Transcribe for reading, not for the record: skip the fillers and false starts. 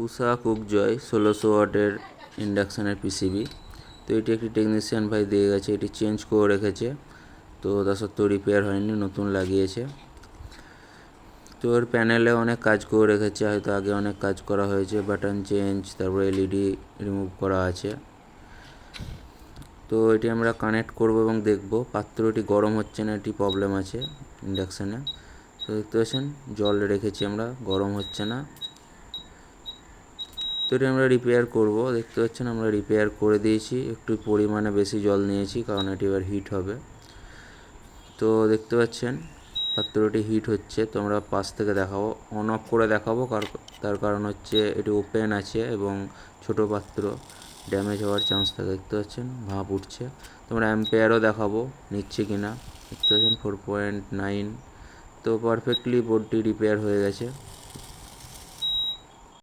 উষা কুকজয় 1600 ওয়াটের ইন্ডাকশানের পিসিবি। তো এটি একটি টেকনিশিয়ান ভাই দিয়ে গেছে, এটি চেঞ্জ করে রেখেছে, তো তা সত্ত্বেও রিপেয়ার হয়নি, নতুন লাগিয়েছে। তো এর প্যানেলে অনেক কাজ করে রেখেছে, হয়তো আগে অনেক কাজ করা হয়েছে, বাটন চেঞ্জ, তারপরে এলইডি রিমুভ করা আছে। তো এটি আমরা কানেক্ট করব এবং দেখব। পাত্রটি গরম হচ্ছে না, এটি প্রবলেম আছে ইন্ডাকশানে। তো দেখতে পাচ্ছেন জল রেখেছি আমরা, গরম হচ্ছে না। তো এটি আমরা রিপেয়ার করব। দেখতে পাচ্ছেন আমরা রিপেয়ার করে দিয়েছি, একটু পরিমাণে বেশি জল নিয়েছি কারণ এটি এবার হিট হবে। তো দেখতে পাচ্ছেন পাত্রটি হিট হচ্ছে, তো আমরা পাশ থেকে দেখাবো, অন অফ করে দেখাবো, তার কারণ হচ্ছে এটি ওপেন আছে এবং ছোট পাত্র, ড্যামেজ হওয়ার চান্স থাকে। দেখতে পাচ্ছেন ভাপ উঠছে। তো আমরা অ্যাম্পেয়ারও দেখাবো নিচ্ছে কিনা। দেখতে পাচ্ছেন 4.9। তো পারফেক্টলি বোর্ডটি রিপেয়ার হয়ে গেছে।